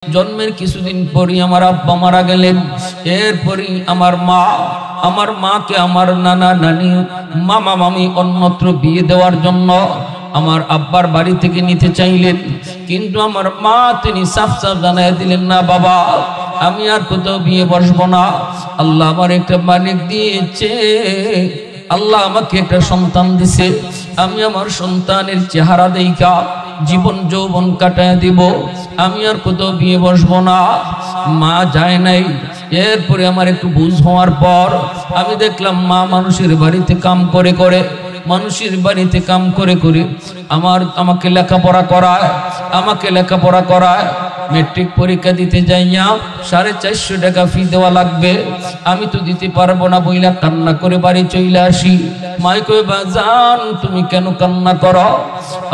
জন্মের কিছুদিন পরই আমার আব্বা মারা গেলেন। এরপরই আমার মাকে আমার নানা নানি মামা মামি অন্যত্র বিয়ে দেওয়ার জন্য আমার আব্বার বাড়ি থেকে নিতে চাইলেন, কিন্তু আমার মা তিনি সাফ সাফ জানাই দিলেন, না বাবা, আমি আর কোথাও বিয়ে বসবো না। আল্লাহ আমার একটা মালিক দিয়েছে, আল্লাহ আমাকে একটা সন্তান দিছে, আমি আমার সন্তানের চেহারা দেখা জীবন যৌবন কাটায় দিব, আমি আর কোথাও বিয়ে বসবো না। মা যায় নাই। এরপরে আমার একটু বুঝ হওয়ার পর আমি দেখলাম মা মানুষের বাড়িতে কাম করে করে আমাকে লেখাপড়া করায় মেট্রিক পরীক্ষা দিতে যাইয়া 450 টাকা ফি দেওয়া লাগবে। আমি তো দিতে পারবো না বইলা কান্না করে বাড়ি চলে আসি। মাই কই, বাজান তুমি কেন কান্না করো?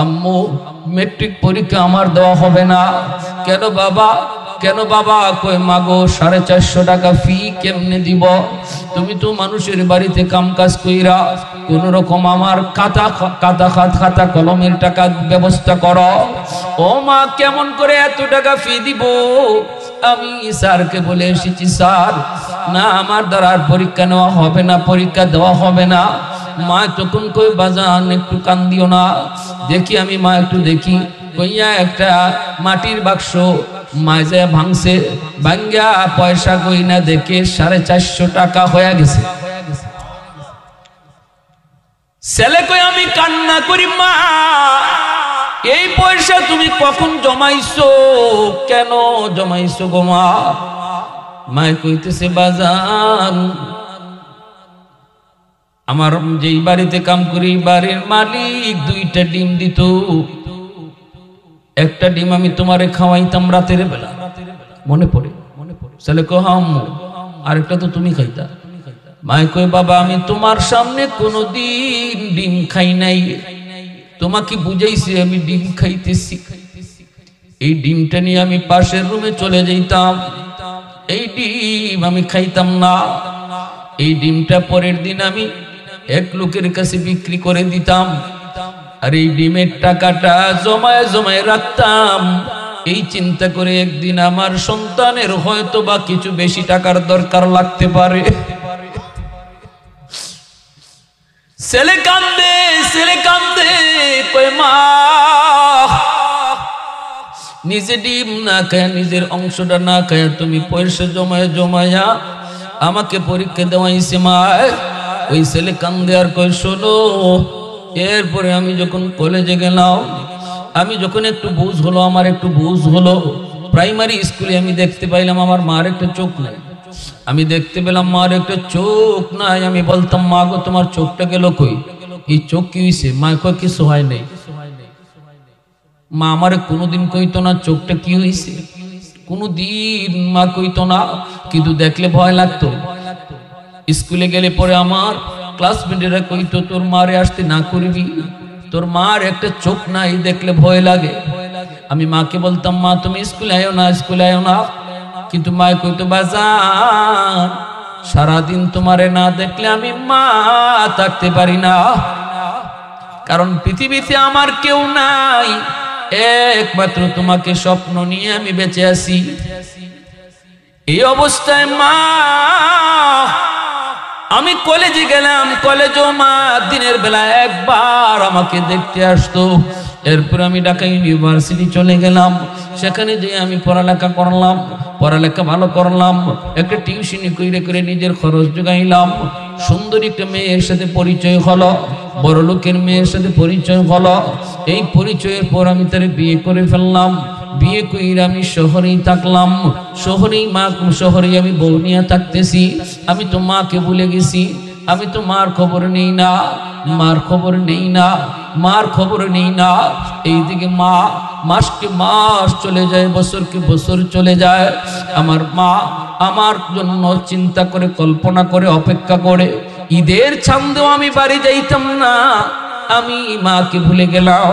আম্মু, মেট্রিক পরীক্ষা আমার দেওয়া হবে না। কেন বাবা? কই, মাগো 450 টাকা ফি কেমনে দিব? তুমি তো মানুষের বাড়িতে কাম কাজ কইরা কোন রকম আমার খাতা কলমের টাকা ব্যবস্থা করো। ও মা, কেমন করে এত টাকা ফি দিব? আমি স্যারকে বলে এসেছি, স্যার না, আমার দ্বারা পরীক্ষা নেওয়া হবে না, পরীক্ষা দেওয়া হবে না। মা তখন কই, বাজান একটু কান্দিও না, দেখি আমি। মা একটু দেখি কইয়া একটা মাটির বাক্স মাঝে ভাঙছে, ভাঙ্গা পয়সা গইনা দেখে 450 টাকা হয়ে গেছে। ছেলে কই, আমি কান্না করি, মা এই পয়সা তুমি কখন জমাইছো? কেন জমাইছো গো মা? মায় কইতেছে, বাজান আমার যেই বাড়িতে কাম করি বাড়ির মালিক 2টা ডিম দিত, একটা ডিম আমি তোমারে খাওয়াইতাম রাতের বেলা, মনে পড়ে? ছেলে কো, হ্যাঁ আম্মু, আরেকটা তো তুমি খাইতা। মায় কই, বাবা আমি তোমার সামনে কোনোদিন ডিম খাই নাই, তোমাকে বুঝাইছি আমি ডিম খাইতেছি। এই ডিমটা নিয়ে আমি পাশের রুমে চলে যাইতাম, এই ডিম আমি খাইতাম না। এই ডিমটা পরের দিন আমি এক লোকের কাছে বিক্রি করে দিতাম, আর এই ডিমের টাকাটা জমায় রাখতাম। এই চিন্তা করে একদিন আমার সন্তানের হয়তো বা কিছু বেশি টাকার দরকার লাগতে পারে। ছেলে কান্দে কই, মা নিজে ডিম না খায়, নিজের অংশটা না খায় তুমি পয়সা জমায়া আমাকে পরীক্ষা দেওয়াইছে মা। ওই ছেলে কান্দে আর কই, শোনো, এরপরে আমি যখন কলেজে গেলাম, আমি যখন একটু বুঝ হলো, প্রাইমারি স্কুলে আমি দেখতে পাইলাম আমার মার একটা চোখ নাই। আমি দেখতে পেলাম মার একটা চোখ নাই। আমি বলতাম, মা গো তোমার চোখটা গেল কই? এই চোখ কি হয়েছে? মা কই, কিছু হয় নাই। মা আমারে কোনোদিন কইতো না চোখটা কি হয়েছে, কোনোদিন মা কইতো না, কিন্তু দেখলে ভয় লাগতো। স্কুলে গেলে পরে আমার ক্লাসমেটেরা কইতো, তোর মারে আসতে না করবি, তোর মার একটা চোখ নাই, দেখলে ভয় লাগে। আমি মাকে বলতাম, মা তুমি স্কুলে আয়ো না, কিন্তু মা কইতো, বাজান সারাদিন তোমারে না দেখলে আমি মা থাকতে পারি না, কারণ পৃথিবীতে আমার কেউ নাই, একমাত্র তোমাকে স্বপ্ন নিয়ে আমি বেঁচে আছি। এই অবস্থায় মা, আমি কলেজে গেলাম, কলেজও মা দিনের বেলা একবার আমাকে দেখতে আসতো। এরপর আমি ঢাকা ইউনিভার্সিটি চলে গেলাম, সেখানে যে আমি পড়ালেখা ভালো করলাম, একটা টিউশনি করে নিজের খরচ জোগাইলাম। সুন্দর একটা মেয়ের সাথে পরিচয় হলো, বড় লোকের মেয়ের সাথে পরিচয় হলো। এই পরিচয়ের পর আমি তার বিয়ে করে ফেললাম। বিয়ে করে আমি শহরেই থাকলাম, শহরেই আমি বউ নিয়ে থাকতেছি। আমি তো মাকে ভুলে গেছি, আমি তো মার খবর নেই না। এইদিকে মাসকে মাস চলে যায়, বছরকে বছর চলে যায়। আমার মা আমার জন্য চিন্তা করে, কল্পনা করে, অপেক্ষা করে। ঈদের চাঁদেও আমি বাড়ি যাইতাম না, আমি মাকে ভুলে গেলাম।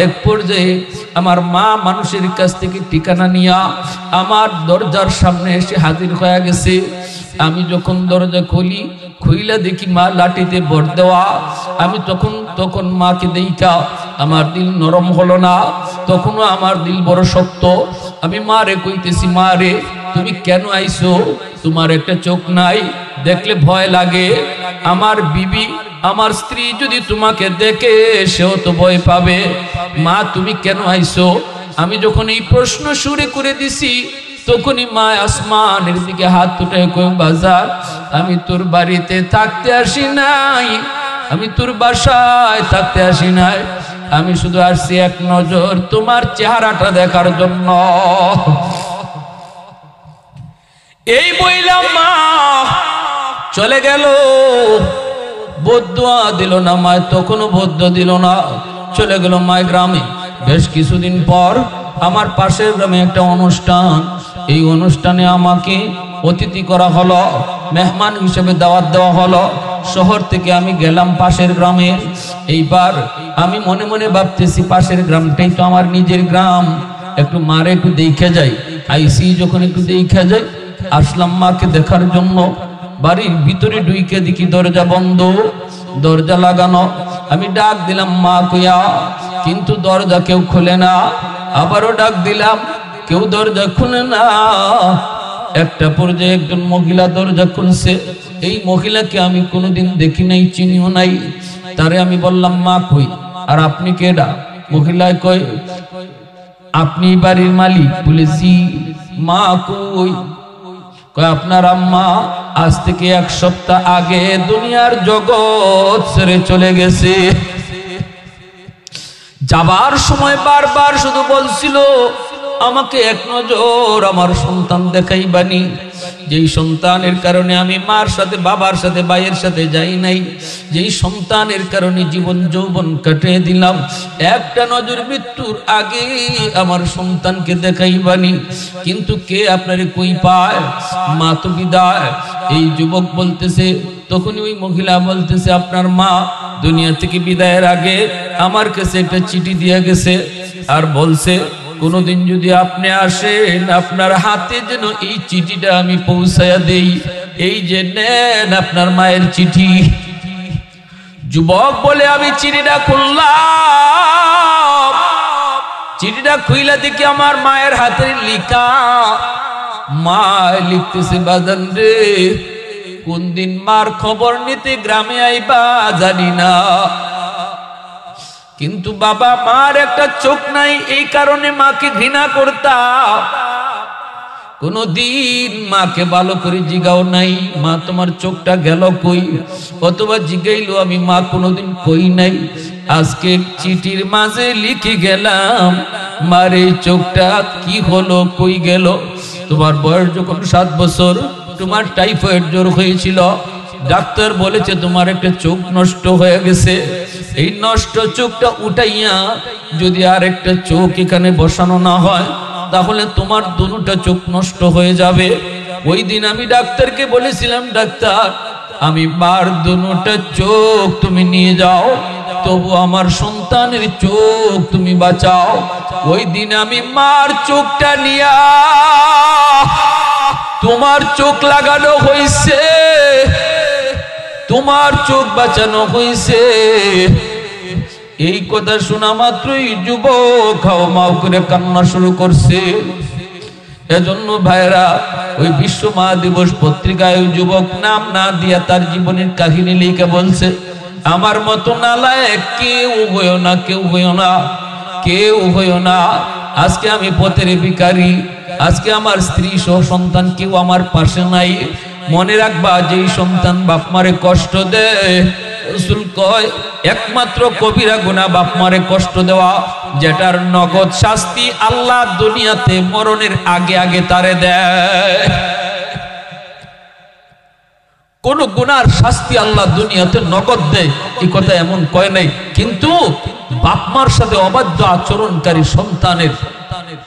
এক পর্যায়ে আমার মা মানুষের কাছ থেকে ঠিকানা নিয়া আমার দরজার সামনে এসে হাজির হয়ে গেছে। আমি যখন দরজা খুইলা দেখি মা লাঠিতে ভর দেওয়া। আমি তখন মাকে দেখা আমার দিল নরম হলো না, তখনও আমার দিল বড় শক্ত। আমি মারে কইতেছি, মারে তুমি কেন আইছো? তোমার একটা চোখ নাই, দেখলে ভয় লাগে। আমার বিবি, আমার স্ত্রী যদি তোমাকে দেখে সেও তো ভয় পাবে। মা তুমি কেন আইছো? আমি যখন এই প্রশ্ন শুরু করে দিছি তখনই মা আসমানের দিকে হাত উঠে কই, বাজার আমি তোর বাড়িতে থাকতে আসি নাই, আমি তোর বাসায় থাকতে আসি নাই, আমি শুধু আসছি এক নজর তোমার চেহারাটা দেখার জন্য। এই বইলাম মা চলে গেল। বদুয়া দিল না মায়, তখনও বদ্ধ দিল না, চলে গেল মায় গ্রামে। বেশ কিছুদিন পর আমার পাশের গ্রামে একটা অনুষ্ঠান, এই অনুষ্ঠানে আমাকে অতিথি করা হলো, মেহমান হিসেবে দাওয়াত দেওয়া হলো। শহর থেকে আমি গেলাম পাশের গ্রামে। এইবার আমি মনে মনে ভাবতেছি পাশের গ্রামটাই তো আমার নিজের গ্রাম, একটু মারে একটু দেখে যাই। আইসি যখন একটু দেখে যাই, আসলাম মাকে দেখার জন্য। বাড়ির ভিতরে ঢুইকে দেখি দরজা বন্ধ, দরজা লাগানো। আমি ডাক দিলাম মা কইয়া, কিন্তু দরজা কেউ খুলে না। আবারও ডাক দিলাম, কেউ দরজা খুলে না। একটা পর্যায়ে একজন মহিলা দরজা খুলছে। এই মহিলাকে আমি কোনোদিন দেখি নাই, চিনিও নাই। তারে আমি বললাম, মা কই? আর আপনি কেডা? মহিলায় কয়, আপনি বাড়ির মালিক? বলেছি। মা কই? কয় আপনার আম্মা আজ থেকে 1 সপ্তাহ আগে দুনিয়ার জগৎ ছেড়ে চলে গেছে। যাবার সময় বারবার শুধু বলছিল, আমাকে এক নজর আমার সন্তান দেখাইবানি। যেই সন্তানের কারণে আমি মার সাথে, বাবার সাথে, ভাইয়ের সাথে যাই নাই, যেই সন্তানের কারণে জীবন যৌবন কাটিয়ে দিলাম, একটা নজর মৃত্যুর আগে আমার সন্তানকে দেখাইবানি। কিন্তু কে আপনারে কই পায়? মা তো বিদায়। এই যুবক বলতেছে, তখনই ওই মহিলা বলতেছে, আপনার মা দুনিয়া থেকে বিদায়ের আগে আমার কাছে একটা চিঠি দিয়ে গেছে, আর বলছে কোনদিন যদি আপনি আসেন আপনার হাতে যেন এই চিঠিটা আমি পৌঁছায়া দেই। এই যে নেন আপনার মায়ের চিঠি। যুবক বলে আমি চিঠিটা খুললাম। চিঠিটা খুইলা দেখি আমার মায়ের হাতে লিখা। মা লিখতেছে, বাজান রে, কোন দিন মার খবর নিতে গ্রামে আইবা জানি না, কিন্তু বাবা মার একটা চোখ নাই, এই কারণে মাকে ঘৃণা করতাম। কোনদিন মাকে ভালো করে জিগাও নাই, মা তোমার চোখটা গেল কই? অথবা জিগাইলো, আমি মা কোনদিন কই নাই। আজকে চিঠির মাঝে লিখে গেলাম, মার এই চোখটা কি হলো, কই গেল? তোমার বয়স যখন 7 বছর, তোমার টাইফয়েড জ্বর হয়েছিল, ডাক্তার বলেছে তোমার একটা চোখ নষ্ট হয়ে গেছে। এই নষ্ট চোখটা উঠাইয়া যদি আর একটা চোখ এখানে বসানো না হয়, তাহলে তোমার দুটো চোখ নষ্ট হয়ে যাবে। ওই দিন আমি ডাক্তারকে বলেছিলাম, ডাক্তার আমি মার দুটো চোখ তুমি নিয়ে যাও, তবু আমার সন্তানের চোখ তুমি বাঁচাও। ওই দিন আমি মার চোখটা নিয়া তোমার চোখ লাগানো হয়েছে, তোমার চোখ বাঁচানো হয়েছে। এই কথা শোনা মাত্রই যুবক হাও মাও করে কান্না শুরু করছে। এজন্য ভাইরা, ওই বিশ্ব মা দিবস পত্রিকায় ওই যুবক নাম না দিয়া তার জীবনের কাহিনী লিখে বলছে, আমার মতো নালায়েক কেউ হইও না, কেউ হইও না, কেউ হইও না। আজকে আমি পথের ভিখারি, আজকে আমার স্ত্রী সহ সন্তান কেউ আমার পাশে নাই। মনে রাখবা, যেই সন্তান বাপ মারে কষ্ট দেয়, রাসূল কয় একমাত্র কবিরা গুনাহ বাপ মারে কষ্ট দেওয়া, যেটার নগদ শাস্তি আল্লাহ দুনিয়াতে মরণের আগে আগে তারে দেয়। কোন গুনার শাস্তি আল্লাহ দুনিয়াতে নগদ দেয়, এই কথা এমন কয় নাই। কিন্তু বাপ মার সাথে অবাধ্য আচরণকারী সন্তানের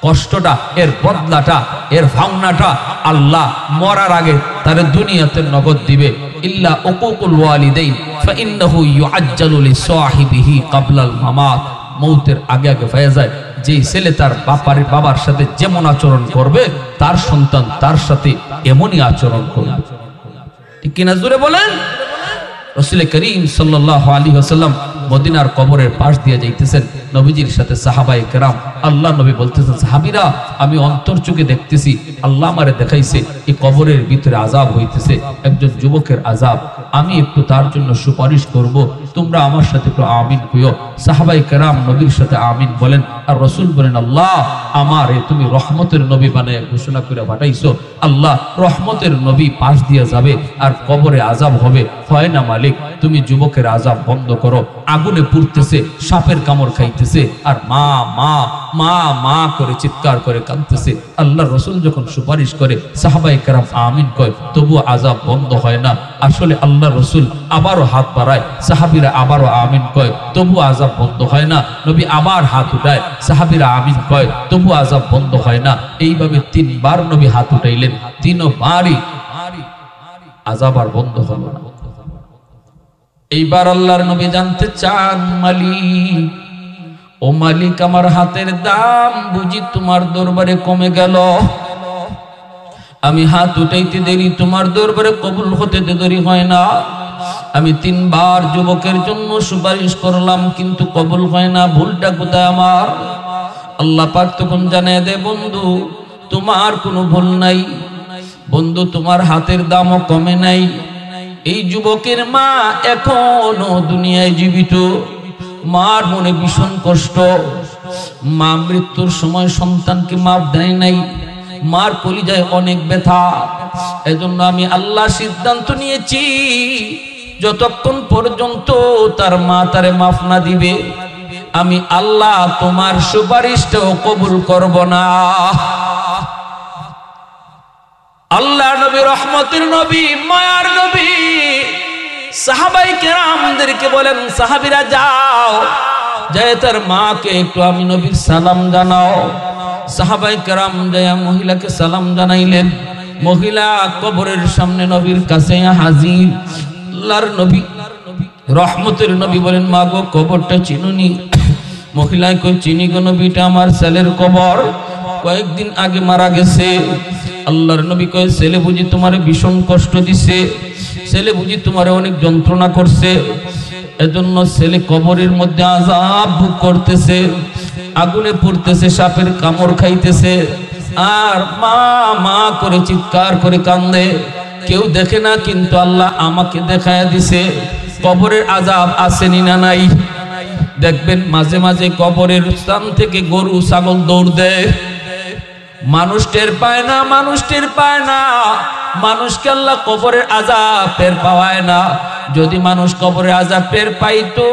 কষ্টটা, এর বদলাটা, এর ভাঙনাটা আল্লাহ মরার আগে তারে দুনিয়াতে নগদ দিবে। ইল্লা উকুকুল ওয়ালিদাইন ফাইন্নাহু ইউআজ্জালু লিসাহিবিহি ক্বাবলাল মামাত। মৌতের আগে আগে হয়ে যায়। যে ছেলে তার বাবার সাথে যেমন আচরণ করবে, তার সন্তান তার সাথে এমনই আচরণ করবে। ঠিক কিনা জোরে বলেন? রাসূল করিম সাল্লাল্লাহু আলাইহি ওয়াসাল্লাম মদিনার কবরের পাশ দিয়ে যাইতেছেন নবীজির সাথে সাহাবায়ে কেরাম। আল্লাহ নবী বলতেছেন, সাহাবীরা আমি অন্তর চোখে দেখতেছি, আল্লাহ আমারে দেখাইছে এই কবরের ভিতরে আযাব হইতেছে, একজন যুবকের আযাব, আমি একটু তার জন্য সুপারিশ করব, তোমরা আমার সাথে একটু আমিন কইও। সাহাবায়ে কেরাম নবীর সাথে আমিন বলেন, আর রাসূল বলেন, আল্লাহ আমারে তুমি রহমতের নবী বানায় ঘোষণা করে পাঠাইছো, আল্লাহ রহমতের নবী পাশ দিয়ে যাবে আর কবরে আযাব হবে, হয় না মালিক তুমি যুবকের আযাব বন্ধ করো। আগুনে পুড়তেছে, সাপের কামড় খাইতেছে, আর মা মা মা মা করে চিৎকার করে কাঁদতেছে। আল্লাহ রসুল যখন সুপারিশ করে সাহাবায়ে কেরাম আমিন কয়, তবুও আযাব বন্ধ হয় না। আসলে আল্লাহ রসুল আবারও হাত বাড়ায়, সাহাবীরা আবারও আমিন কয়, তবু আযাব বন্ধ হয় না। নবী আবার হাত উঠায়, সাহাবীরা আমিন কয়, তবু আযাব বন্ধ হয় না। এইভাবে 3 বার নবী হাত উঠাইলেন, 3 বারই আযাব আর বন্ধ হলো না। এইবার আল্লাহর নবী জানতে চান, মালিক ও মালিক, আমার হাতের দাম বুঝি তোমার দরবারে কমে গেল? আমি হাত উঠাইতে দেরি, তোমার দরবারে কবুল হতে দেরি হয় না। আমি 3 বার যুবকের জন্য সুপারিশ করলাম, কিন্তু কবুল হয় না, ভুলটা কোথায় আমার? আল্লাহ পাক তখন জানায় দে, বন্ধু তোমার কোনো ভুল নাই, বন্ধু তোমার হাতের দামও কমে নাই। এই যুবকের মা এখনো দুনিয়ায় জীবিত, মার মনে ভীষণ কষ্ট, মা মৃত্যুর সময় সন্তানকে মাফ দেয় নাই, মার কলিজায় অনেক ব্যথা। এজন্য আমি আল্লাহ সিদ্ধান্ত নিয়েছি, যতক্ষণ পর্যন্ত তার মা তারে মাফ না দিবে, আমি আল্লাহ তোমার সুপারিশটাও কবুল করব না। আল্লাহ নবী, রহমতের নবী, মায়ার নবী সাহাবায়ে কেরামদেরকে বলেন, সাহাবীরা যাও, যায় তার মাকে একটু আমি নবীর সালাম জানাও। সাহাবায়ে কেরাম যায় মহিলাকে সালাম জানাইলেন। মহিলা কবরের সামনে নবীর কাছে হাজির। আল্লাহর নবী, রহমতের নবী বলেন, মা গো কবরটা চিনুনি? মহিলায় কই, চিনি গো নবীটা আমার ছেলের কবর, কয়েকদিন আগে মারা গেছে। আল্লাহর নবী কয়, ছেলে বুঝি তোমারে ভীষণ কষ্ট দিছে, ছেলে বুঝি তোমারে অনেক যন্ত্রণা করছে, এজন্য ছেলে কবরের মধ্যে আযাব ভোগ করতেছে, আগুনে পুড়তেছে, সাপের কামড় খাইতেছে, আর মা মা করে চিৎকার করে কান্দে। কেউ দেখে না, কিন্তু আল্লাহ আমাকে দেখায়া দিছে কবরের আযাব আসেনি না নাই। দেখবেন মাঝে মাঝে কবরের স্থান থেকে গরু ছাগল দৌড় দেয়, মানুষ টের পায় না, মানুষ টের পায় না, মানুষকে আল্লাহ কবরের আযাব টের পাওয়ায় না। যদি মানুষ কবরের আযাব টের পাইতো,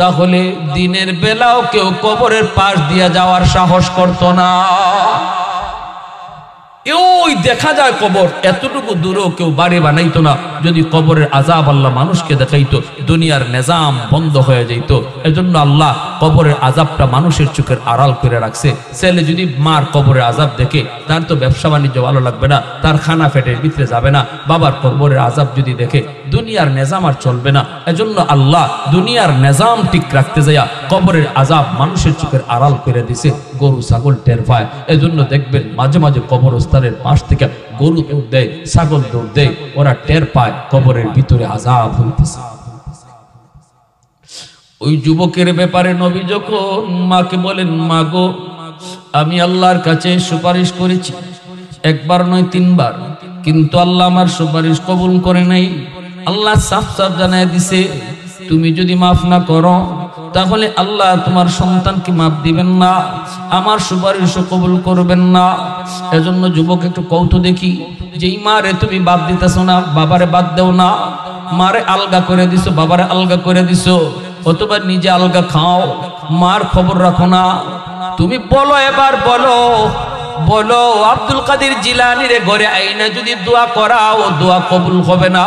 তাহলে দিনের বেলাও কেউ কবরের পাশ দিয়ে যাওয়ার সাহস করতো না। ওই দেখা যায় কবর, এতটুকু দূরেও কেউ বাড়ি বানাইতো না। যদি কবরের আযাব আল্লাহ মানুষকে দেখাইতো, দুনিয়ার নিজাম বন্ধ হয়ে যেত। এজন্য আল্লাহ কবরের আযাবটা মানুষের চোখের আড়াল করে রাখছে। ছেলে যদি মার কবরের আযাব দেখে, তার তো ব্যবসা বাণিজ্য ভালো লাগবে না, তার খানা পেটের ভিতরে যাবে না। বাবার কবরের আযাব যদি দেখে, দুনিয়ার নিজাম আর চলবে না। এজন্য আল্লাহ দুনিয়ার নিজাম ঠিক রাখতে যাইয়া কবরের আযাব মানুষের চোখের আড়াল করে দিছে, গরু ছাগল টের পায়। এজন্য দেখবেন মাঝে মাঝে কবরস্থানের পাশ থেকে গরু দৌড় দেয়, ছাগল দৌড় দেয়, ওরা টের পায় কবরের ভিতরে আযাব হইতেছে। ওই যুবকের ব্যাপারে নবী যখন মাকে বলেন, মা গো আমি আল্লাহর কাছে সুপারিশ করেছি, 1 বার নয় 3 বার, কিন্তু আল্লাহ আমার সুপারিশ কবুল করে নাই। আল্লাহ সাফ সাফ জানায় দিছে, তুমি যদি মাফ না করো, তাহলে আল্লাহ তোমার সন্তানকে মাফ দিবেন না, আমার সুপারিশও কবুল করবেন না। এজন্য যুবক একটু কৌতো দেখি, যেই মারে তুমি বাদ দিতেছো না, বাবারে বাদ দেও না। মারে আলগা করে দিছো, বাবারে আলগা করে দিছো, অথবা নিজে আলগা খাও, মার খবর রাখো না। তুমি বলো, এবার বলো, বলো আব্দুল কাদের জিলানীর ঘরে আইনা যদি দোয়া করাও, দোয়া কবুল হবে না।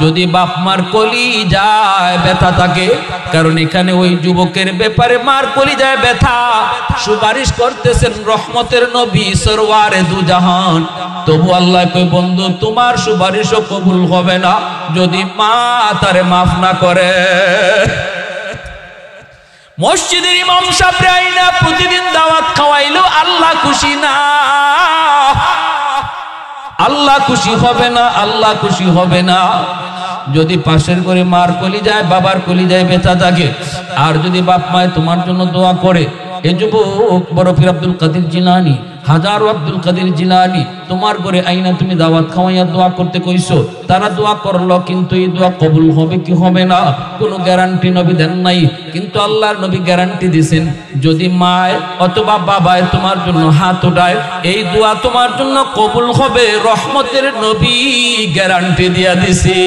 যদি বাপ মার কলিজায় ব্যথা থাকে, কারণ এখানে ওই যুবকের ব্যাপারে মার কলিজায় ব্যথা, সুপারিশ করতেছেন রহমতের নবী সরওয়ারে দু জাহান। তবু আল্লাহ কই, বন্ধু তোমার সুপারিশও কবুল হবে না যদি মা তারে মাফ না করে। মসজিদের ইমাম সাহেব আইনা প্রতিদিন দাওয়াত খাওয়াইলো, আল্লাহ খুশি না, আল্লাহ খুশি হবে না, আল্লাহ খুশি হবে না। যদি পাশের করে মার কলিজায় বাবার কলিজায় বেঁচা থাকে, আর যদি বাপ মায় তোমার জন্য দোয়া করে, এ যুবক বড় পীর আব্দুল কাদের জিলানী, হাজারো আব্দুল কাদের জিলানী তোমার ঘরে আইনা তুমি দাওয়াত খাওয়াইয়া দোয়া করতে কইছো, তারা দোয়া করলো, কিন্তু এই দোয়া কবুল হবে কি হবে না কোনো গ্যারান্টি নবী দেন নাই। কিন্তু আল্লাহর নবী গ্যারান্টি দিয়েছেন, যদি মায় অথবা বাবায় তোমার জন্য হাত উঠায়, এই দোয়া তোমার জন্য কবুল হবে। রহমতের নবী গ্যারান্টি দিয়া দিছে।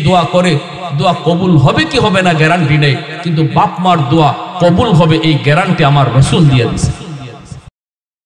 দোয়া করে দোয়া কবুল হবে কি হবে না গ্যারান্টি নেই, কিন্তু বাপ মার দোয়া কবুল হবে এই গ্যারান্টি আমার রাসূল দিয়ে দিছে।